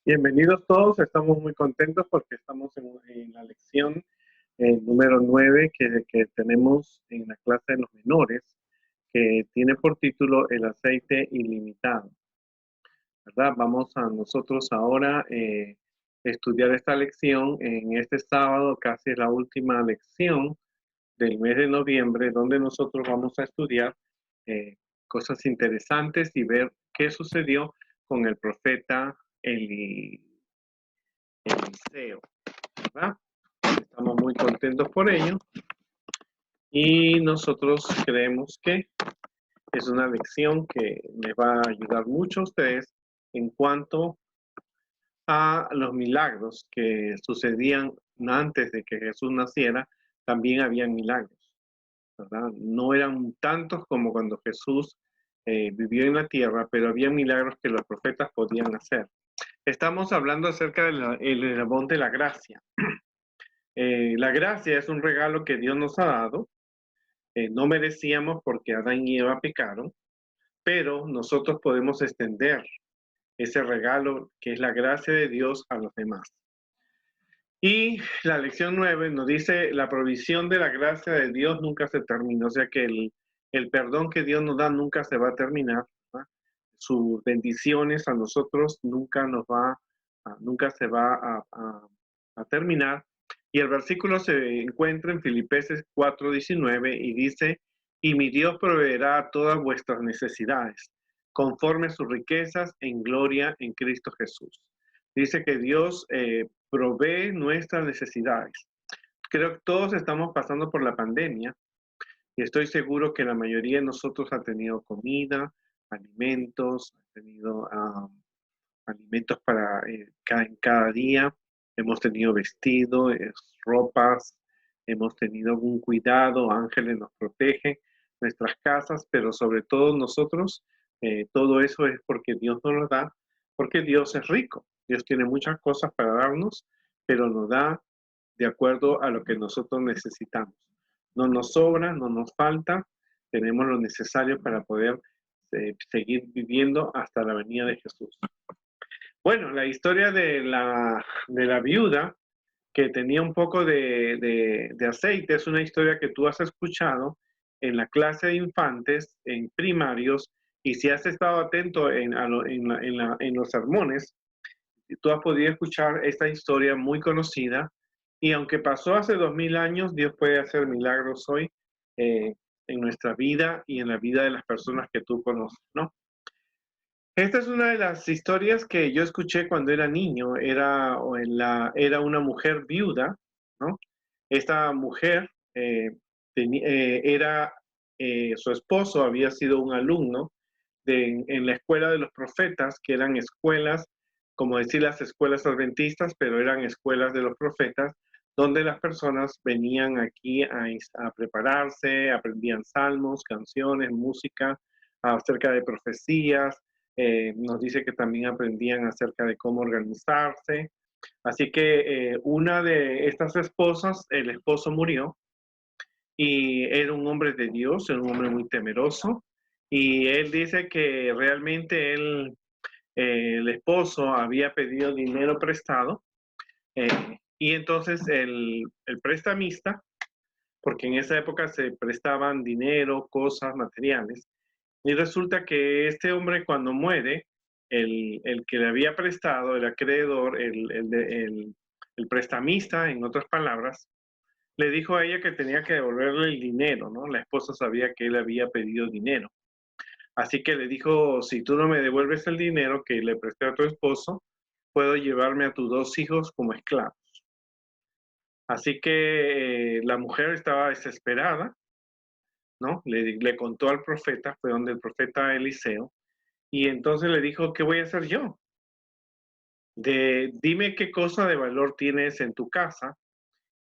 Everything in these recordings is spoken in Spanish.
Bienvenidos todos, estamos muy contentos porque estamos en la lección número 9 que tenemos en la clase de los menores, que tiene por título El aceite ilimitado, ¿verdad? Vamos a nosotros ahora estudiar esta lección en este sábado, casi la última lección del mes de noviembre, donde nosotros vamos a estudiar eh, cosas interesantes y ver qué sucedió con el profeta Eliseo, ¿verdad? Estamos muy contentos por ello y nosotros creemos que es una lección que les va a ayudar mucho a ustedes en cuanto a los milagros que sucedían antes de que Jesús naciera. También habían milagros, ¿verdad? No eran tantos como cuando Jesús vivió en la tierra, pero había milagros que los profetas podían hacer. Estamos hablando acerca del eslabón de la gracia. La gracia es un regalo que Dios nos ha dado. No merecíamos porque Adán y Eva pecaron, pero nosotros podemos extender ese regalo que es la gracia de Dios a los demás. Y la lección 9 nos dice, la provisión de la gracia de Dios nunca se termina, o sea que el perdón que Dios nos da nunca se va a terminar, ¿verdad? Sus bendiciones a nosotros nunca nunca se va a terminar. Y el versículo se encuentra en Filipenses 4:19 y dice, y mi Dios proveerá todas vuestras necesidades, conforme a sus riquezas en gloria en Cristo Jesús. Dice que Dios provee nuestras necesidades. Creo que todos estamos pasando por la pandemia y estoy seguro que la mayoría de nosotros ha tenido comida, alimentos, ha tenido alimentos para cada día, hemos tenido vestidos, ropas, hemos tenido algún cuidado, ángeles nos protegen, nuestras casas, pero sobre todo nosotros, todo eso es porque Dios nos lo da, porque Dios es rico, Dios tiene muchas cosas para darnos, pero nos da de acuerdo a lo que nosotros necesitamos. No nos sobra, no nos falta, tenemos lo necesario para poder seguir viviendo hasta la venida de Jesús. Bueno, la historia de la viuda que tenía un poco de aceite es una historia que tú has escuchado en la clase de infantes, en primarios, y si has estado atento en los sermones, tú has podido escuchar esta historia muy conocida, y aunque pasó hace 2000 años, Dios puede hacer milagros hoy eh, en nuestra vida y en la vida de las personas que tú conoces, ¿no? Esta es una de las historias que yo escuché cuando era niño. Era una mujer viuda, ¿no? Esta mujer era, su esposo había sido un alumno en la escuela de los profetas, que eran escuelas, como decir las escuelas adventistas, pero eran escuelas de los profetas, donde las personas venían aquí a prepararse, aprendían salmos, canciones, música, acerca de profecías. Nos dice que también aprendían acerca de cómo organizarse. Así que una de estas esposas, el esposo murió y era un hombre de Dios, era un hombre muy temeroso. Y él dice que realmente el esposo había pedido dinero prestado eh, y entonces el prestamista, porque en esa época se prestaban dinero, cosas, materiales, y resulta que este hombre cuando muere, el que le había prestado, el acreedor, el prestamista, en otras palabras, le dijo a ella que tenía que devolverle el dinero, ¿no? La esposa sabía que él había pedido dinero. Así que le dijo, si tú no me devuelves el dinero que le presté a tu esposo, puedo llevarme a tus 2 hijos como esclavos. Así que la mujer estaba desesperada, ¿no? Le contó al profeta, fue donde el profeta Eliseo, y entonces le dijo, ¿qué voy a hacer yo? Dime qué cosa de valor tienes en tu casa.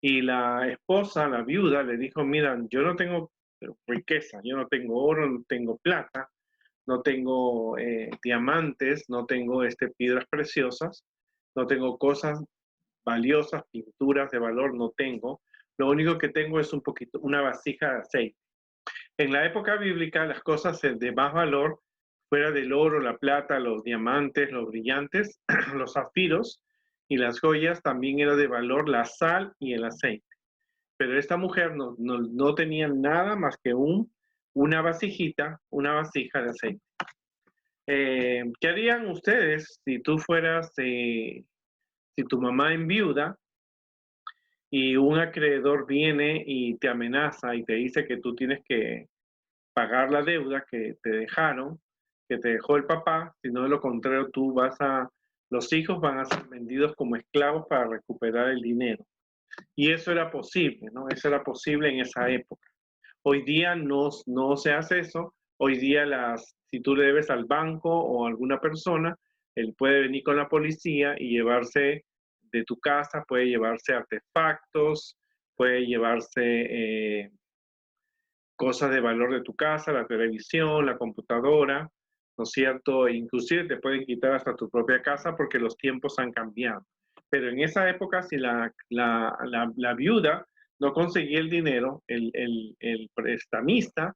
Y la esposa, la viuda, le dijo, mira, yo no tengo riqueza, yo no tengo oro, no tengo plata, no tengo diamantes, no tengo piedras preciosas, no tengo cosas valiosas, pinturas de valor, no tengo. Lo único que tengo es un poquito, una vasija de aceite. En la época bíblica, las cosas de más valor fuera del oro, la plata, los diamantes, los brillantes, los zafiros y las joyas, también era de valor la sal y el aceite. Pero esta mujer no tenía nada más que una vasijita, una vasija de aceite. ¿Qué harían ustedes si tú fueras, si tu mamá enviuda y un acreedor viene y te amenaza y te dice que tú tienes que pagar la deuda que te dejaron, que te dejó el papá, si no de lo contrario los hijos van a ser vendidos como esclavos para recuperar el dinero? Y eso era posible, ¿no? Eso era posible en esa época. Hoy día no se hace eso. Hoy día si tú le debes al banco o a alguna persona, él puede venir con la policía y llevarse de tu casa, puede llevarse artefactos, puede llevarse cosas de valor de tu casa, la televisión, la computadora, ¿no es cierto? Inclusive te pueden quitar hasta tu propia casa porque los tiempos han cambiado. Pero en esa época, si la viuda no conseguía el dinero, el prestamista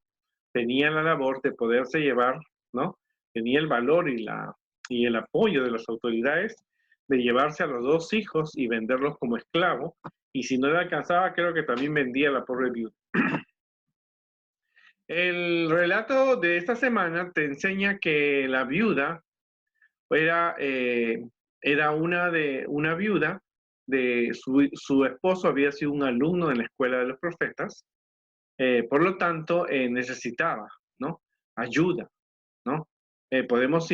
tenía la labor de poderse llevar, ¿no? Tenía el valor y el apoyo de las autoridades de llevarse a los dos hijos y venderlos como esclavos. Y si no le alcanzaba, creo que también vendía a la pobre viuda. El relato de esta semana te enseña que la viuda era una viuda de su esposo había sido un alumno en la escuela de los profetas, por lo tanto necesitaba, ¿no? Ayuda, ¿no? Podemos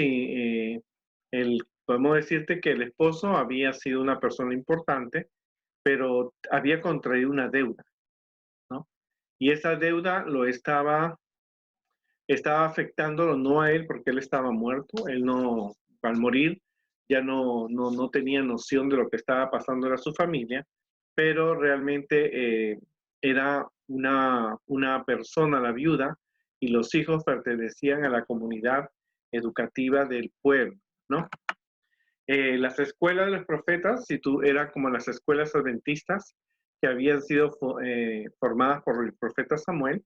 decirte que el esposo había sido una persona importante, pero había contraído una deuda, ¿no? Y esa deuda estaba afectándolo no a él porque él estaba muerto, él no, al morir ya no tenía noción de lo que estaba pasando a su familia, pero realmente era una persona, la viuda, y los hijos pertenecían a la comunidad educativa del pueblo, ¿no? Las escuelas de los profetas, eran como las escuelas adventistas que habían sido formadas por el profeta Samuel,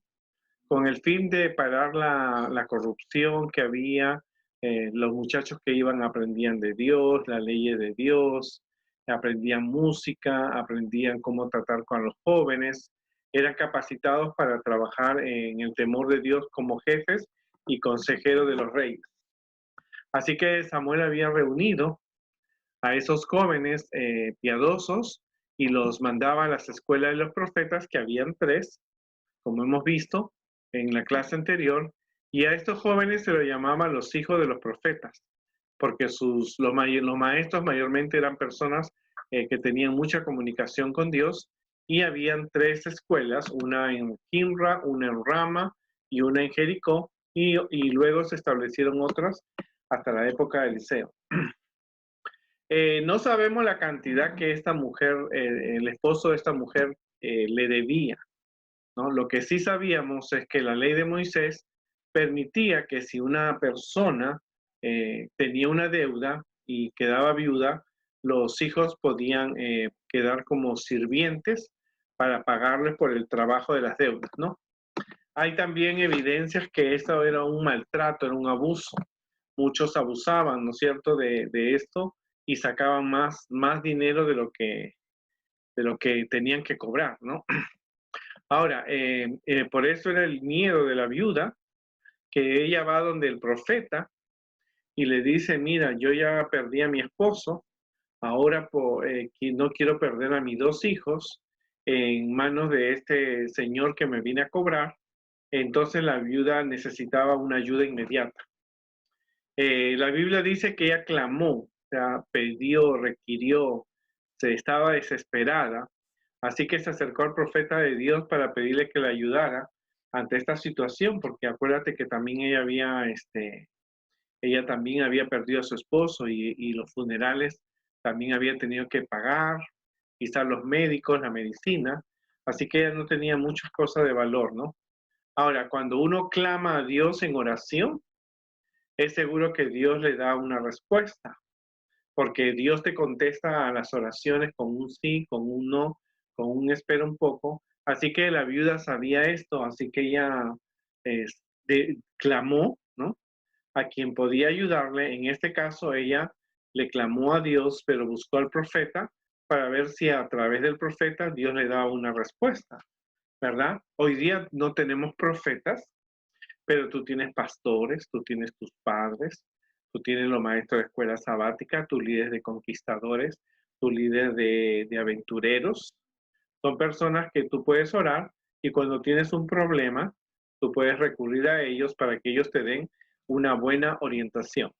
con el fin de parar la corrupción que había, los muchachos que iban aprendían de Dios, las leyes de Dios, aprendían música, aprendían cómo tratar con los jóvenes, eran capacitados para trabajar en el temor de Dios como jefes y consejeros de los reyes. Así que Samuel había reunido a esos jóvenes piadosos y los mandaba a las escuelas de los profetas, que habían 3, como hemos visto en la clase anterior, y a estos jóvenes se los llamaba los hijos de los profetas, porque los maestros mayormente eran personas que tenían mucha comunicación con Dios, y habían 3 escuelas, una en Kimra, una en Rama y una en Jericó, y luego se establecieron otras hasta la época de Eliseo. No sabemos la cantidad que esta mujer, el esposo de esta mujer le debía, ¿no? Lo que sí sabíamos es que la ley de Moisés permitía que si una persona tenía una deuda y quedaba viuda, los hijos podían quedar como sirvientes para pagarles por el trabajo de las deudas, ¿no? Hay también evidencias que esto era un maltrato, era un abuso. Muchos abusaban, ¿no es cierto?, de esto y sacaban más dinero de lo que tenían que cobrar, ¿no? Ahora, por eso era el miedo de la viuda, que ella va donde el profeta y le dice, mira, yo ya perdí a mi esposo, ahora no quiero perder a mis 2 hijos en manos de este señor que me viene a cobrar. Entonces la viuda necesitaba una ayuda inmediata. La Biblia dice que ella clamó, o sea, pidió, requirió, estaba desesperada. Así que se acercó al profeta de Dios para pedirle que le ayudara ante esta situación, porque acuérdate que también ella también había perdido a su esposo y los funerales también había tenido que pagar, quizás los médicos, la medicina, así que ella no tenía muchas cosas de valor, ¿no? Ahora, cuando uno clama a Dios en oración, es seguro que Dios le da una respuesta, porque Dios te contesta a las oraciones con un sí, con un no, con un espera un poco. Así que la viuda sabía esto, así que ella clamó, ¿no?, a quien podía ayudarle. En este caso, ella le clamó a Dios, pero buscó al profeta para ver si a través del profeta Dios le daba una respuesta, ¿verdad? Hoy día no tenemos profetas, pero tú tienes pastores, tú tienes tus padres, tú tienes los maestros de escuela sabática, tus líderes de conquistadores, tus líderes de aventureros. Son personas que tú puedes orar y cuando tienes un problema, tú puedes recurrir a ellos para que ellos te den una buena orientación.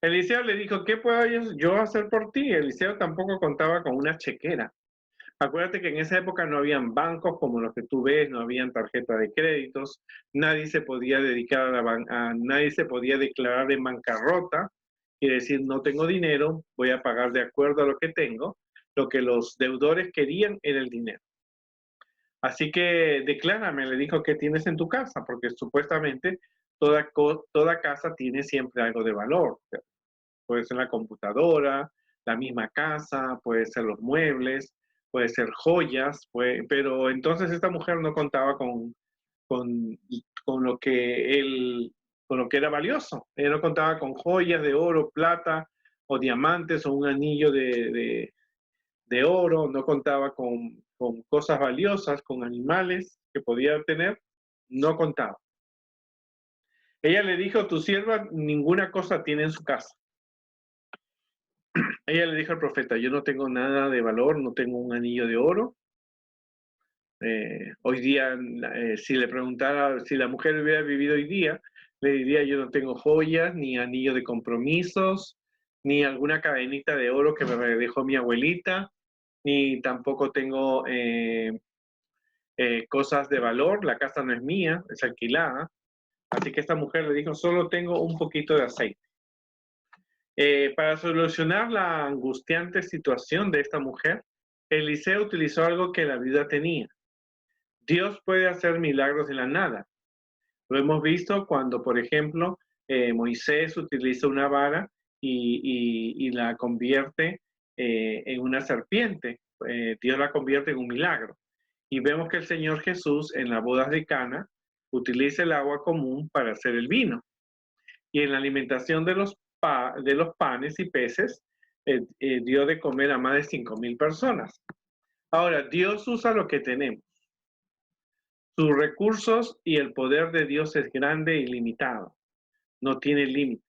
Eliseo le dijo, ¿qué puedo yo hacer por ti? Eliseo tampoco contaba con una chequera. Acuérdate que en esa época no habían bancos como los que tú ves, no habían tarjeta de créditos, nadie se podía dedicar nadie se podía declarar en bancarrota y decir no tengo dinero, voy a pagar de acuerdo a lo que tengo. Lo que los deudores querían era el dinero. Así que declárame, le dijo, ¿qué tienes en tu casa? Porque supuestamente toda casa tiene siempre algo de valor. Puede ser la computadora, la misma casa, puede ser los muebles, puede ser joyas, pero entonces esta mujer no contaba con, con lo que con lo que era valioso. Ella no contaba con joyas de oro, plata o diamantes o un anillo de oro, no contaba con cosas valiosas, con animales que podía tener, no contaba. Ella le dijo, tu sierva ninguna cosa tiene en su casa. Ella le dijo al profeta, yo no tengo nada de valor, no tengo un anillo de oro. Hoy día, si le preguntara, si la mujer hubiera vivido hoy día, le diría, yo no tengo joyas, ni anillo de compromisos, ni alguna cadenita de oro que me dejó mi abuelita, ni tampoco tengo cosas de valor, la casa no es mía, es alquilada. Así que esta mujer le dijo, solo tengo un poquito de aceite. Para solucionar la angustiante situación de esta mujer, Eliseo utilizó algo que la viuda tenía. Dios puede hacer milagros de la nada. Lo hemos visto cuando, por ejemplo, Moisés utiliza una vara y la convierte en una serpiente. Dios la convierte en un milagro. Y vemos que el Señor Jesús en las bodas de Cana utiliza el agua común para hacer el vino. Y en la alimentación de los panes y peces, dio de comer a más de 5,000 personas. Ahora, Dios usa lo que tenemos. Sus recursos y el poder de Dios es grande e ilimitado. No tiene límites.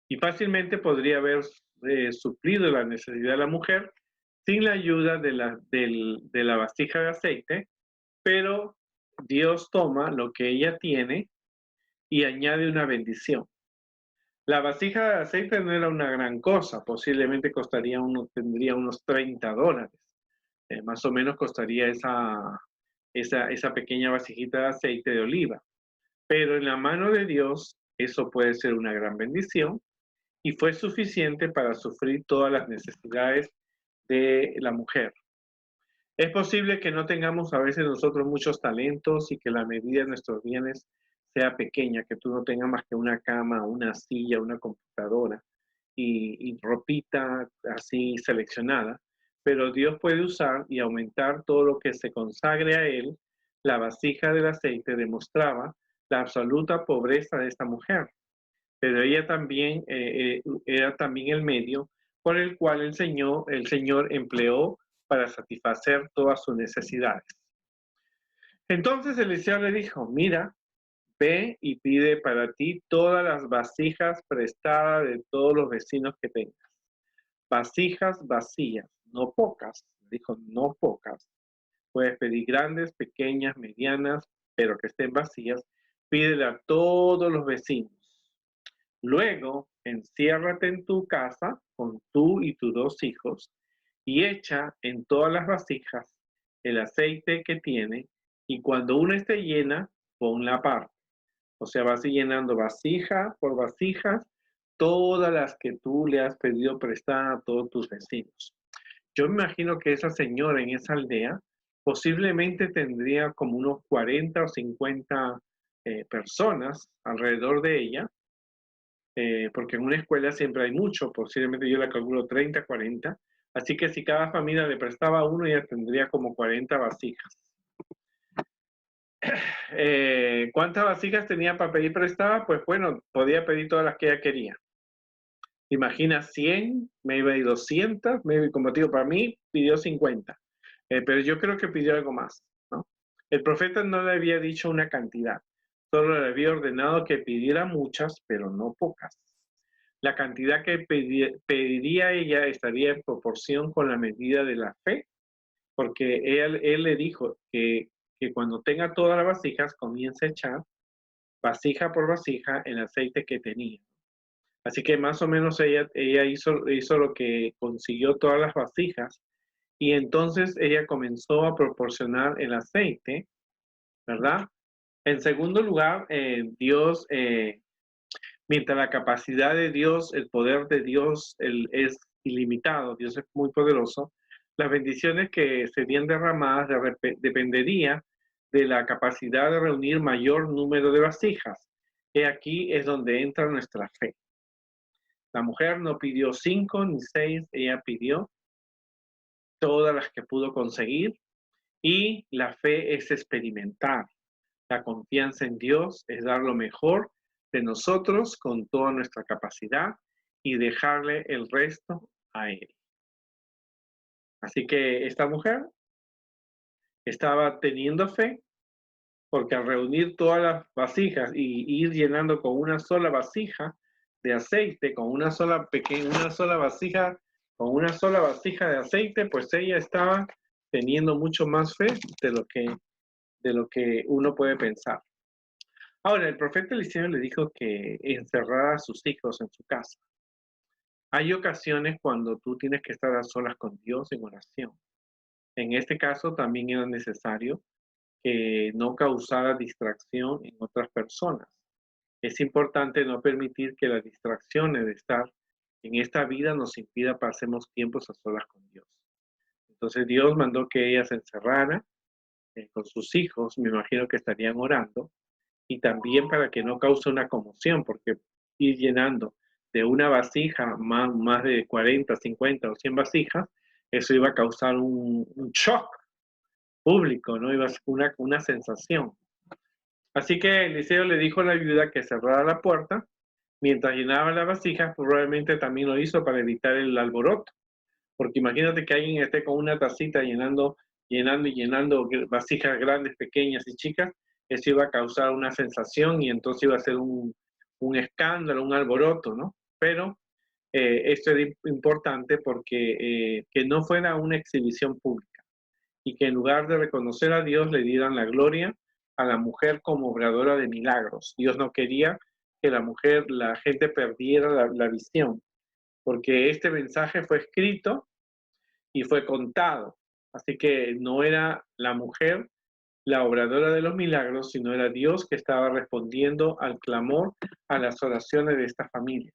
Y fácilmente podría haber suplido la necesidad de la mujer sin la ayuda de la vasija de aceite, pero Dios toma lo que ella tiene y añade una bendición. La vasija de aceite no era una gran cosa, posiblemente tendría unos $30. Más o menos costaría esa pequeña vasijita de aceite de oliva. Pero en la mano de Dios, eso puede ser una gran bendición y fue suficiente para sufrir todas las necesidades de la mujer. Es posible que no tengamos a veces nosotros muchos talentos y que la medida de nuestros bienes sea pequeña, que tú no tengas más que una cama, una silla, una computadora y ropita así seleccionada, pero Dios puede usar y aumentar todo lo que se consagre a Él. La vasija del aceite demostraba la absoluta pobreza de esta mujer, pero ella también era también el medio por el cual el Señor empleó para satisfacer todas sus necesidades. Entonces Eliseo le dijo, mira, ve y pide para ti todas las vasijas prestadas de todos los vecinos que tengas. Vasijas vacías, no pocas, dijo, no pocas. Puedes pedir grandes, pequeñas, medianas, pero que estén vacías. Pídele a todos los vecinos. Luego, enciérrate en tu casa con tú y tus 2 hijos y echa en todas las vasijas el aceite que tiene y cuando una esté llena, ponla aparte. O sea, vas llenando vasija por vasijas todas las que tú le has pedido prestar a todos tus vecinos. Yo me imagino que esa señora en esa aldea posiblemente tendría como unos 40 o 50 personas alrededor de ella, porque en una escuela siempre hay mucho, posiblemente yo la calculo 30, 40, así que si cada familia le prestaba uno, ella tendría como 40 vasijas. ¿Cuántas vasijas tenía para pedir prestada? Pues bueno, podía pedir todas las que ella quería. Imagina 100, maybe 200, maybe, como te digo, para mí pidió 50. Pero yo creo que pidió algo más, ¿no? El profeta no le había dicho una cantidad, solo le había ordenado que pidiera muchas, pero no pocas. La cantidad que pediría ella estaría en proporción con la medida de la fe, porque él le dijo que cuando tenga todas las vasijas comience a echar vasija por vasija el aceite que tenía. Así que más o menos ella hizo lo que consiguió todas las vasijas y entonces ella comenzó a proporcionar el aceite, ¿verdad? En segundo lugar, Dios, mientras la capacidad de Dios, el poder de Dios es ilimitado, Dios es muy poderoso, las bendiciones que serían derramadas dependería de la capacidad de reunir mayor número de vasijas. Y aquí es donde entra nuestra fe. La mujer no pidió 5 ni 6, ella pidió todas las que pudo conseguir y la fe es experimentar. La confianza en Dios es dar lo mejor de nosotros con toda nuestra capacidad y dejarle el resto a Él. Así que esta mujer estaba teniendo fe porque al reunir todas las vasijas y ir llenando con una sola vasija de aceite, con una sola vasija, con una sola vasija de aceite, pues ella estaba teniendo mucho más fe de lo que uno puede pensar. Ahora, el profeta Eliseo le dijo que encerrara a sus hijos en su casa. Hay ocasiones cuando tú tienes que estar a solas con Dios en oración. En este caso también era necesario que no causara distracción en otras personas. Es importante no permitir que las distracciones de estar en esta vida nos impida pasemos tiempos a solas con Dios. Entonces Dios mandó que ella se encerrara con sus hijos, me imagino que estarían orando, y también para que no cause una conmoción, porque ir llenando de una vasija más de 40, 50 o 100 vasijas, eso iba a causar un shock público, ¿no? Iba a ser una sensación. Así que Eliseo le dijo a la viuda que cerrara la puerta mientras llenaba la vasija, probablemente también lo hizo para evitar el alboroto, porque imagínate que alguien esté con una tacita llenando vasijas grandes, pequeñas y chicas, eso iba a causar una sensación y entonces iba a ser un escándalo, un alboroto, ¿no? Pero esto es importante porque que no fuera una exhibición pública y que en lugar de reconocer a Dios le dieran la gloria a la mujer como obradora de milagros. Dios no quería que la gente perdiera la visión, porque este mensaje fue escrito y fue contado. Así que no era la mujer la obradora de los milagros, sino era Dios que estaba respondiendo al clamor, a las oraciones de esta familia.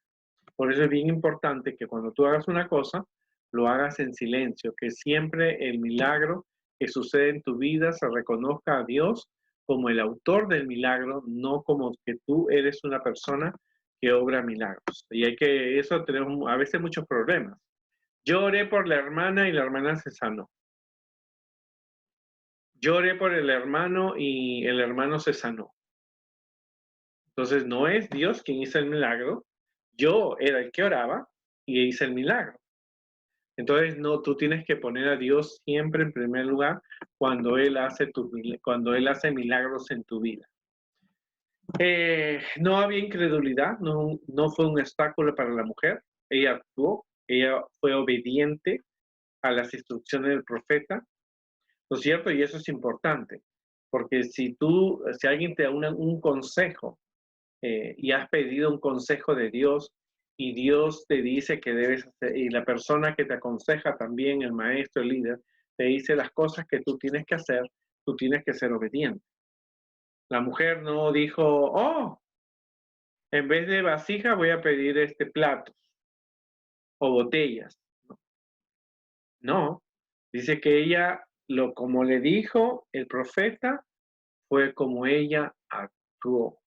Por eso es bien importante que cuando tú hagas una cosa, lo hagas en silencio, que siempre el milagro que sucede en tu vida se reconozca a Dios como el autor del milagro, no como que tú eres una persona que obra milagros. Y eso tenemos a veces muchos problemas. Yo oré por la hermana y la hermana se sanó. Yo oré por el hermano y el hermano se sanó. Entonces no es Dios quien hizo el milagro, yo era el que oraba y hice el milagro. Entonces no, tú tienes que poner a Dios siempre en primer lugar cuando Él hace milagros en tu vida. No había incredulidad, no fue un obstáculo para la mujer. Ella actuó, ella fue obediente a las instrucciones del profeta, ¿no es cierto? Y eso es importante, porque si alguien te da un consejo y has pedido un consejo de Dios y Dios te dice que debes hacer, y la persona que te aconseja también, el maestro, el líder, te dice las cosas que tú tienes que hacer, tú tienes que ser obediente. La mujer no dijo, oh, en vez de vasija voy a pedir platos o botellas. No, dice que ella, como le dijo el profeta, fue como ella actuó.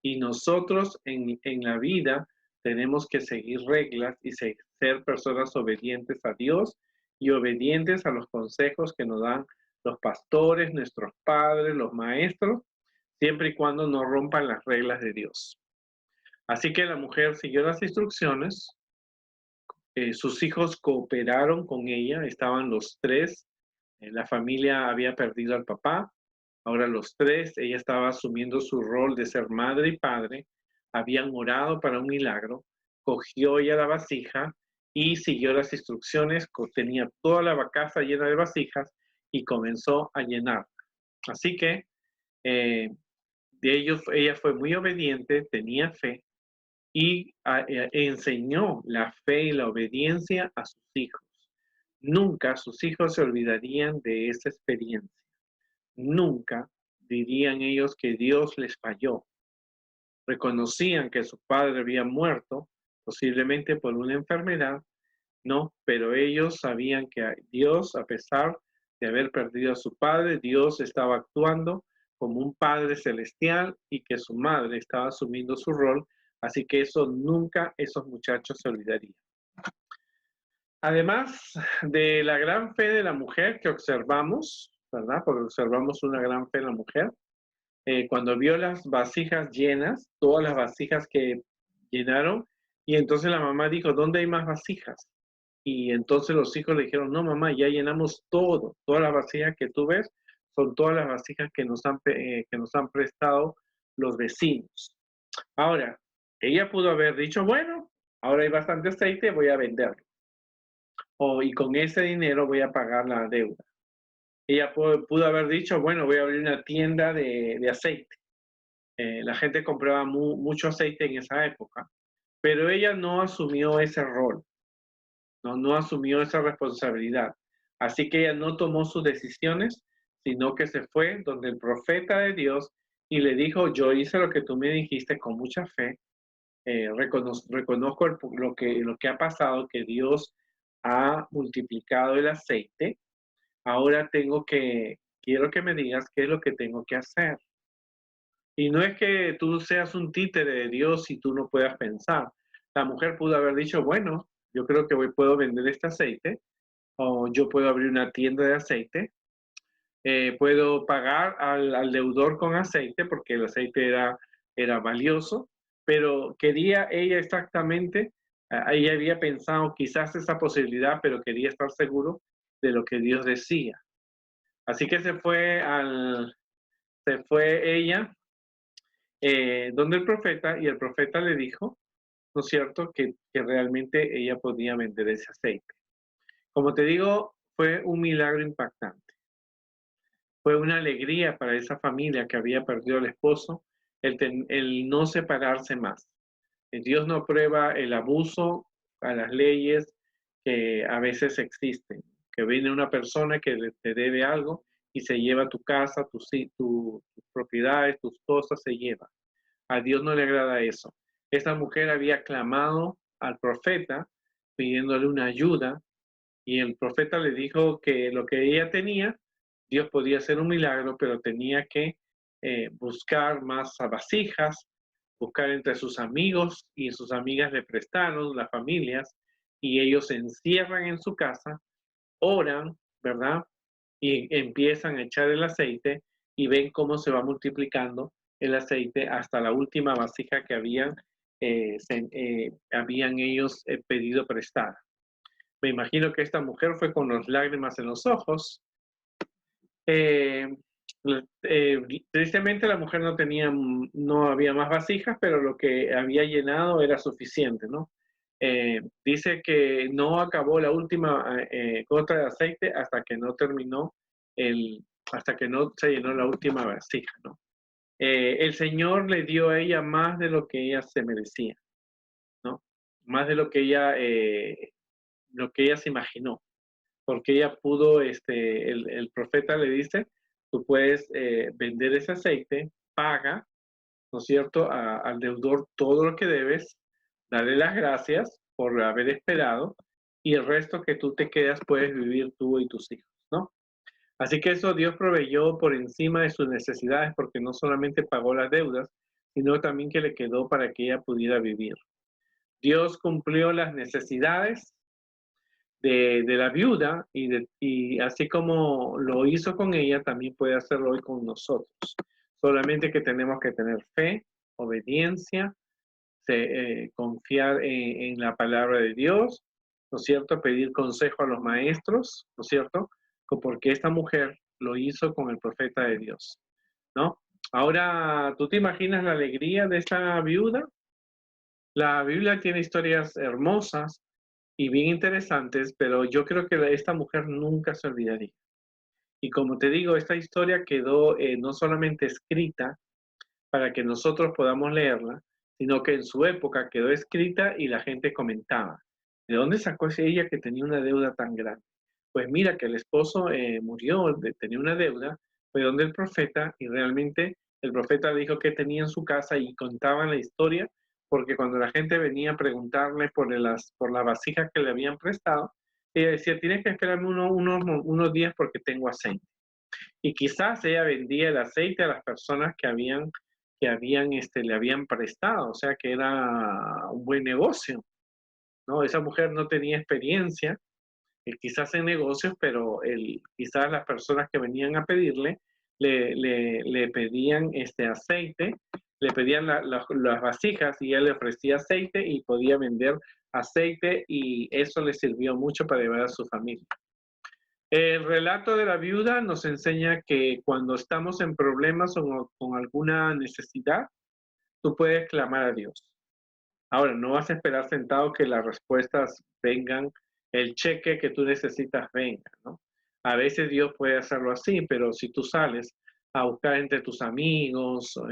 Y nosotros en la vida tenemos que seguir reglas y ser personas obedientes a Dios y obedientes a los consejos que nos dan los pastores, nuestros padres, los maestros, siempre y cuando no rompan las reglas de Dios. Así que la mujer siguió las instrucciones, sus hijos cooperaron con ella, estaban los tres, la familia había perdido al papá, ahora los tres, ella estaba asumiendo su rol de ser madre y padre, habían orado para un milagro, cogió ella la vasija y siguió las instrucciones, tenía toda la casa llena de vasijas y comenzó a llenar. Así que ella fue muy obediente, tenía fe y enseñó la fe y la obediencia a sus hijos. Nunca sus hijos se olvidarían de esa experiencia. Nunca dirían ellos que Dios les falló. Reconocían que su padre había muerto, posiblemente por una enfermedad, no, pero ellos sabían que Dios, a pesar de haber perdido a su padre, Dios estaba actuando como un padre celestial y que su madre estaba asumiendo su rol, así que eso nunca esos muchachos se olvidarían. Además de la gran fe de la mujer que observamos, ¿verdad? Porque observamos una gran fe en la mujer, cuando vio las vasijas llenas, todas las vasijas que llenaron, y entonces la mamá dijo, ¿dónde hay más vasijas? Y entonces los hijos le dijeron, no mamá, ya llenamos todo, todas las vasijas que tú ves son todas las vasijas que nos han prestado los vecinos. Ahora, ella pudo haber dicho, bueno, ahora hay bastante aceite, voy a venderlo. Y con ese dinero voy a pagar la deuda. Ella pudo haber dicho, bueno, voy a abrir una tienda de aceite. La gente compraba mucho aceite en esa época, pero ella no asumió ese rol, no asumió esa responsabilidad. Así que ella no tomó sus decisiones, sino que se fue donde el profeta de Dios y le dijo, yo hice lo que tú me dijiste con mucha fe, reconozco lo que ha pasado, que Dios ha multiplicado el aceite, ahora quiero que me digas qué es lo que tengo que hacer. Y no es que tú seas un títere de Dios y tú no puedas pensar. La mujer pudo haber dicho, bueno, yo creo que puedo vender este aceite, o yo puedo abrir una tienda de aceite, puedo pagar al deudor con aceite, porque el aceite era valioso, pero quería ella exactamente, ella había pensado quizás esa posibilidad, pero quería estar seguro de lo que Dios decía. Así que se fue ella donde el profeta, y el profeta le dijo, ¿no es cierto?, que realmente ella podía vender ese aceite. Como te digo, fue un milagro impactante. Fue una alegría para esa familia que había perdido al esposo el no separarse más. Dios no aprueba el abuso a las leyes que a veces existen. Que viene una persona que te debe algo y se lleva tu casa, tus propiedades, tus cosas, se lleva. A Dios no le agrada eso. Esta mujer había clamado al profeta pidiéndole una ayuda y el profeta le dijo que lo que ella tenía, Dios podía hacer un milagro, pero tenía que buscar más vasijas, buscar entre sus amigos y sus amigas le prestaron, las familias, y ellos se encierran en su casa, oran, ¿verdad? Y empiezan a echar el aceite y ven cómo se va multiplicando el aceite hasta la última vasija que habían ellos pedido prestar. Me imagino que esta mujer fue con las lágrimas en los ojos. Tristemente la mujer no había más vasijas, pero lo que había llenado era suficiente, ¿no? Dice que no acabó la última gota de aceite hasta que no hasta que no se llenó la última vasija, ¿no? El Señor le dio a ella más de lo que ella se merecía, ¿no? Más de lo que ella se imaginó, porque ella pudo, el profeta le dice, tú puedes vender ese aceite, paga, ¿no es cierto?, al deudor todo lo que debes, darle las gracias por haber esperado, y el resto que tú te quedas puedes vivir tú y tus hijos, ¿no? Así que eso Dios proveyó por encima de sus necesidades, porque no solamente pagó las deudas, sino también que le quedó para que ella pudiera vivir. Dios cumplió las necesidades, de la viuda y así como lo hizo con ella, también puede hacerlo hoy con nosotros. Solamente que tenemos que tener fe, obediencia, confiar en la palabra de Dios, ¿no es cierto? Pedir consejo a los maestros, ¿no es cierto? Porque esta mujer lo hizo con el profeta de Dios, ¿no? Ahora, ¿tú te imaginas la alegría de esta viuda? La Biblia tiene historias hermosas y bien interesantes, pero yo creo que esta mujer nunca se olvidaría. Y como te digo, esta historia quedó no solamente escrita para que nosotros podamos leerla, sino que en su época quedó escrita y la gente comentaba. ¿De dónde sacó ella que tenía una deuda tan grande? Pues mira que el esposo murió, tenía una deuda, fue donde el profeta y realmente el profeta dijo que tenía en su casa y contaban la historia porque cuando la gente venía a preguntarle por las vasijas que le habían prestado, ella decía, tienes que esperarme unos días porque tengo aceite. Y quizás ella vendía el aceite a las personas le habían prestado, o sea que era un buen negocio, ¿no? Esa mujer no tenía experiencia, quizás en negocios, pero quizás las personas que venían a pedirle le pedían este aceite, le pedían las vasijas y él le ofrecía aceite y podía vender aceite y eso le sirvió mucho para llevar a su familia. El relato de la viuda nos enseña que cuando estamos en problemas o con alguna necesidad, tú puedes clamar a Dios. Ahora, no vas a esperar sentado que las respuestas vengan, el cheque que tú necesitas venga, ¿no? A veces Dios puede hacerlo así, pero si tú sales a buscar entre tus amigos o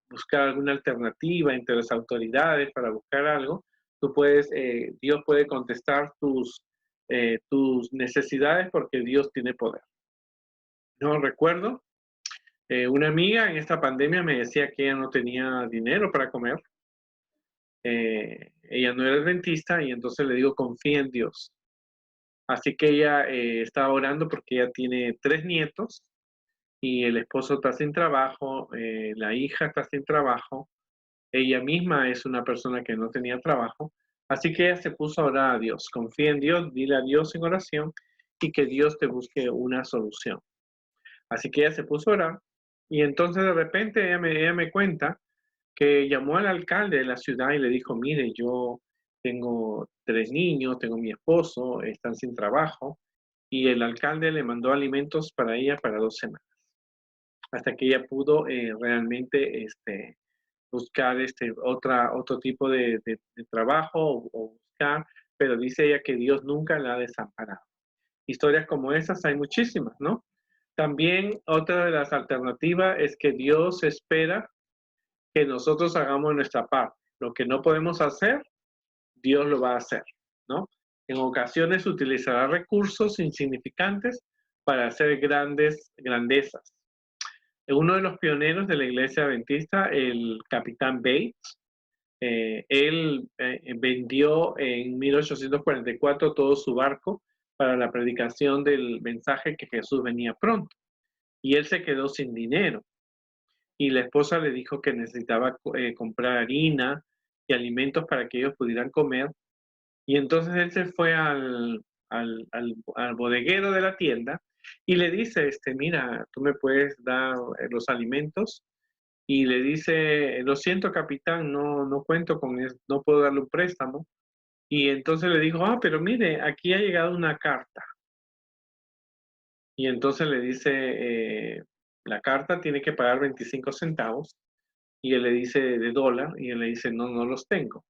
buscar alguna alternativa entre las autoridades para buscar algo, Dios puede contestar tus necesidades porque Dios tiene poder. No recuerdo, una amiga en esta pandemia me decía que ella no tenía dinero para comer. Ella no era adventista y entonces le digo, confía en Dios. Así que ella estaba orando porque ella tiene 3 nietos y el esposo está sin trabajo, la hija está sin trabajo, ella misma es una persona que no tenía trabajo. Así que ella se puso a orar a Dios. Confía en Dios, dile a Dios en oración y que Dios te busque una solución. Así que ella se puso a orar y entonces de repente ella me cuenta que llamó al alcalde de la ciudad y le dijo, mire, yo tengo 3 niños, tengo mi esposo, están sin trabajo, y el alcalde le mandó alimentos para ella para 2 semanas, hasta que ella pudo realmente buscar otro tipo de trabajo o buscar, pero dice ella que Dios nunca la ha desamparado. Historias como esas hay muchísimas, ¿no? También otra de las alternativas es que Dios espera que nosotros hagamos nuestra parte. Lo que no podemos hacer, Dios lo va a hacer, ¿no? En ocasiones utilizará recursos insignificantes para hacer grandezas. Uno de los pioneros de la iglesia adventista, el capitán Bates, él vendió en 1844 todo su barco para la predicación del mensaje que Jesús venía pronto. Y él se quedó sin dinero. Y la esposa le dijo que necesitaba comprar harina y alimentos para que ellos pudieran comer. Y entonces él se fue al bodeguero de la tienda y le dice, mira, tú me puedes dar los alimentos. Y le dice, lo siento, capitán, no cuento con eso, no puedo darle un préstamo. Y entonces le dijo, pero mire, aquí ha llegado una carta. Y entonces le dice, la carta tiene que pagar 25 centavos. Y él le dice, de dólar, y él le dice, no los tengo.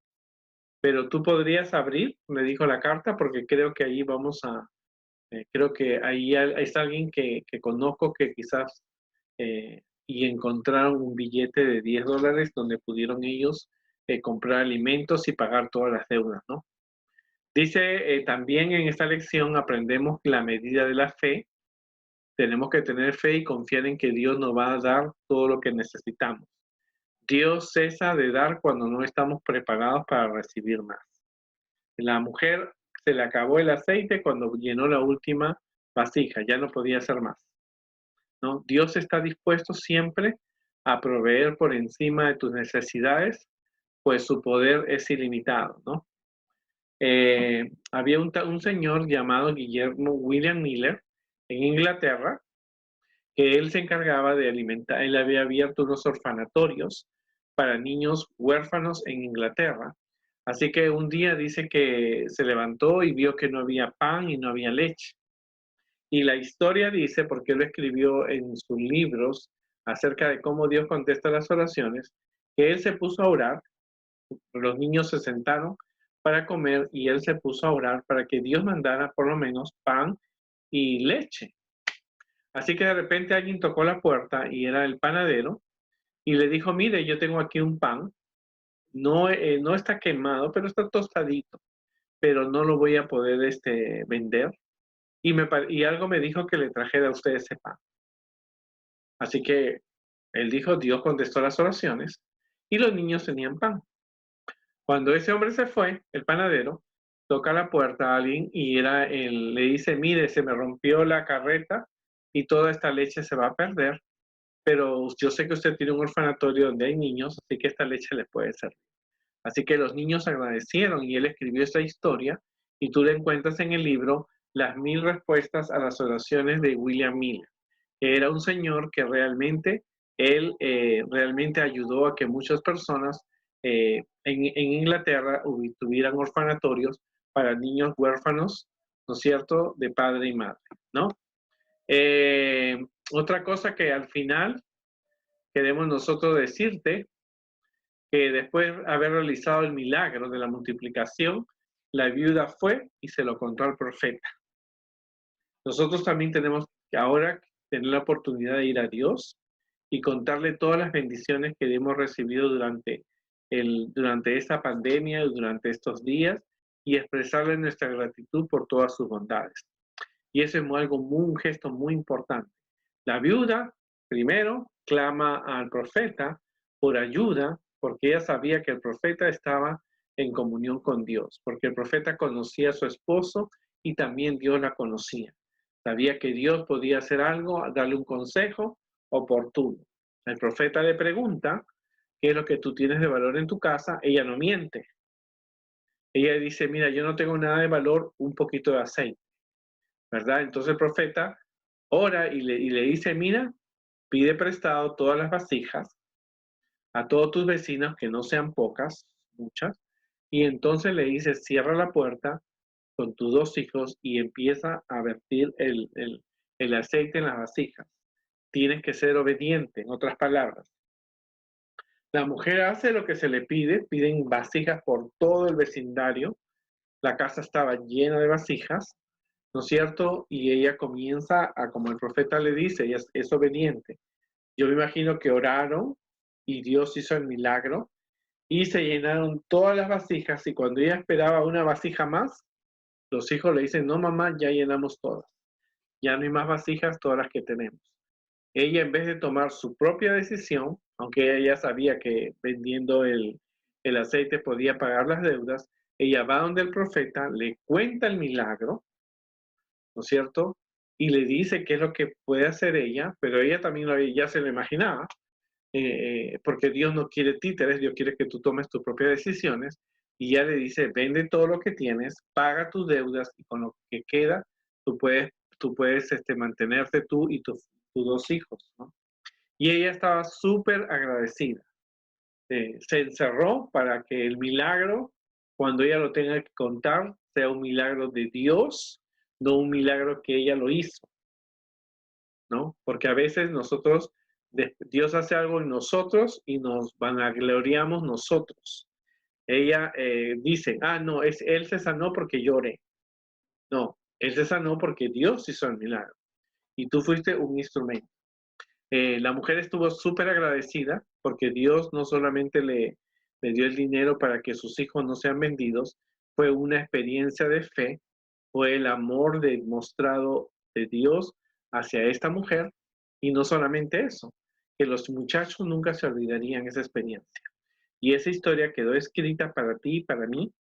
Pero tú podrías abrir, me dijo la carta, porque creo que ahí creo que ahí está alguien que conozco que quizás, y encontraron un billete de 10 dólares donde pudieron ellos comprar alimentos y pagar todas las deudas, ¿no? Dice, también en esta lección aprendemos la medida de la fe. Tenemos que tener fe y confiar en que Dios nos va a dar todo lo que necesitamos. Dios cesa de dar cuando no estamos preparados para recibir más. La mujer se le acabó el aceite cuando llenó la última vasija, ya no podía hacer más, ¿no? Dios está dispuesto siempre a proveer por encima de tus necesidades, pues su poder es ilimitado, ¿no? había un señor llamado Guillermo William Miller en Inglaterra, que él se encargaba de alimentar, él había abierto unos orfanatorios para niños huérfanos en Inglaterra. Así que un día dice que se levantó y vio que no había pan y no había leche. Y la historia dice, porque él lo escribió en sus libros acerca de cómo Dios contesta las oraciones, que él se puso a orar, los niños se sentaron para comer y él se puso a orar para que Dios mandara por lo menos pan y leche. Así que de repente alguien tocó la puerta y era el panadero y le dijo, mire, yo tengo aquí un pan, no está quemado, pero está tostadito, pero no lo voy a poder vender. Y algo me dijo que le trajera a usted ese pan. Así que él dijo, Dios contestó las oraciones y los niños tenían pan. Cuando ese hombre se fue, el panadero, toca la puerta a alguien y le dice, mire, se me rompió la carreta y toda esta leche se va a perder, pero yo sé que usted tiene un orfanatorio donde hay niños, así que esta leche le puede servir. Así que los niños agradecieron y él escribió esta historia y tú la encuentras en el libro Las 1000 respuestas a las oraciones de William Miller, que era un señor que él realmente ayudó a que muchas personas en Inglaterra tuvieran orfanatorios para niños huérfanos, ¿no es cierto?, de padre y madre, ¿no? Otra cosa que al final queremos nosotros decirte, que después de haber realizado el milagro de la multiplicación, la viuda fue y se lo contó al profeta. Nosotros también tenemos que ahora tener la oportunidad de ir a Dios y contarle todas las bendiciones que hemos recibido durante esta pandemia, durante estos días, y expresarle nuestra gratitud por todas sus bondades. Y eso es un gesto muy importante. La viuda, primero, clama al profeta por ayuda, porque ella sabía que el profeta estaba en comunión con Dios, porque el profeta conocía a su esposo y también Dios la conocía. Sabía que Dios podía hacer algo, darle un consejo oportuno. El profeta le pregunta, ¿qué es lo que tú tienes de valor en tu casa? Ella no miente. Ella dice, mira, yo no tengo nada de valor, un poquito de aceite, ¿verdad? Entonces el profeta ora y le dice, mira, pide prestado todas las vasijas a todos tus vecinos, que no sean pocas, muchas, y entonces le dice, cierra la puerta con tus 2 hijos y empieza a vertir el aceite en las vasijas. Tienes que ser obediente, en otras palabras. La mujer hace lo que se le pide, piden vasijas por todo el vecindario, la casa estaba llena de vasijas, ¿no es cierto? Y ella comienza como el profeta le dice, ella es obediente. Yo me imagino que oraron y Dios hizo el milagro y se llenaron todas las vasijas y cuando ella esperaba una vasija más, los hijos le dicen, no mamá, ya llenamos todas, ya no hay más vasijas, todas las que tenemos. Ella en vez de tomar su propia decisión, aunque ella ya sabía que vendiendo el aceite podía pagar las deudas, ella va donde el profeta, le cuenta el milagro, ¿no es cierto? Y le dice qué es lo que puede hacer ella, pero ella también ya se lo imaginaba, porque Dios no quiere títeres, Dios quiere que tú tomes tus propias decisiones, y ya le dice, vende todo lo que tienes, paga tus deudas, y con lo que queda, tú puedes mantenerte tú y tus 2 hijos, ¿no? Y ella estaba súper agradecida. Se encerró para que el milagro, cuando ella lo tenga que contar, sea un milagro de Dios, no un milagro que ella lo hizo, ¿no? Porque a veces Dios hace algo en nosotros y nos vanagloriamos nosotros. Ella dice, no, él se sanó porque yo oré. No, él se sanó porque Dios hizo el milagro. Y tú fuiste un instrumento. La mujer estuvo súper agradecida porque Dios no solamente le dio el dinero para que sus hijos no sean vendidos, fue una experiencia de fe, fue el amor demostrado de Dios hacia esta mujer y no solamente eso, que los muchachos nunca se olvidarían esa experiencia. Y esa historia quedó escrita para ti y para mí,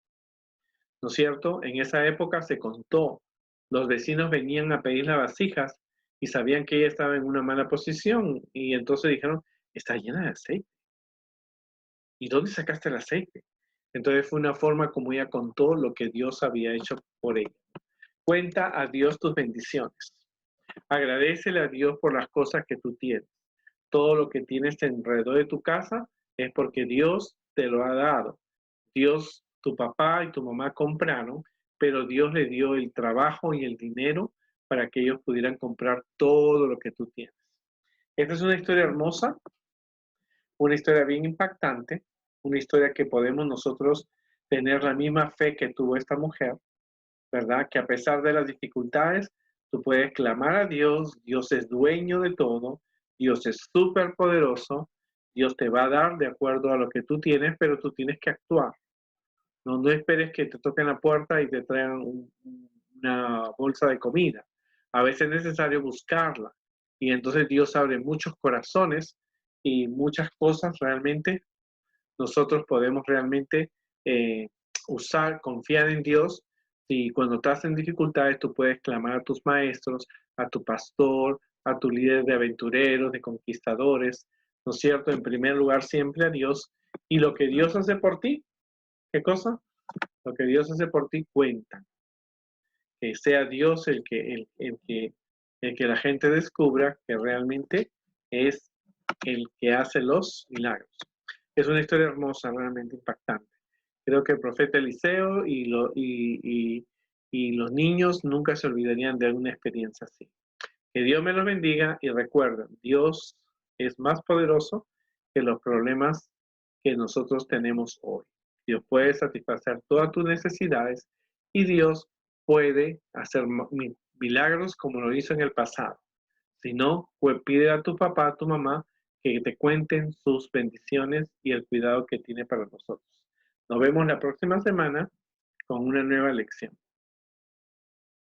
¿no es cierto? En esa época se contó, los vecinos venían a pedir las vasijas y sabían que ella estaba en una mala posición y entonces dijeron, está llena de aceite. ¿Y dónde sacaste el aceite? Entonces fue una forma como ella contó lo que Dios había hecho por ella. Cuenta a Dios tus bendiciones. Agradécele a Dios por las cosas que tú tienes. Todo lo que tienes alrededor de tu casa es porque Dios te lo ha dado. Dios, tu papá y tu mamá compraron, pero Dios le dio el trabajo y el dinero para que ellos pudieran comprar todo lo que tú tienes. Esta es una historia hermosa, una historia bien impactante, una historia que podemos nosotros tener la misma fe que tuvo esta mujer, ¿verdad? Que a pesar de las dificultades, tú puedes clamar a Dios, Dios es dueño de todo, Dios es súper poderoso, Dios te va a dar de acuerdo a lo que tú tienes, pero tú tienes que actuar. No esperes que te toquen la puerta y te traigan una bolsa de comida. A veces es necesario buscarla. Y entonces Dios abre muchos corazones y muchas cosas realmente nosotros podemos realmente eh, usar, confiar en Dios. Y cuando estás en dificultades, tú puedes clamar a tus maestros, a tu pastor, a tu líder de aventureros, de conquistadores, ¿no es cierto? En primer lugar, siempre a Dios. Y lo que Dios hace por ti, ¿qué cosa? Lo que Dios hace por ti cuenta. Que sea Dios el que la gente descubra que realmente es el que hace los milagros. Es una historia hermosa, realmente impactante. Creo que el profeta Eliseo y los niños nunca se olvidarían de una experiencia así. Que Dios me los bendiga y recuerden, Dios es más poderoso que los problemas que nosotros tenemos hoy. Dios puede satisfacer todas tus necesidades y Dios puede hacer milagros como lo hizo en el pasado. Si no, pues pide a tu papá, a tu mamá, que te cuenten sus bendiciones y el cuidado que tiene para nosotros. Nos vemos la próxima semana con una nueva lección.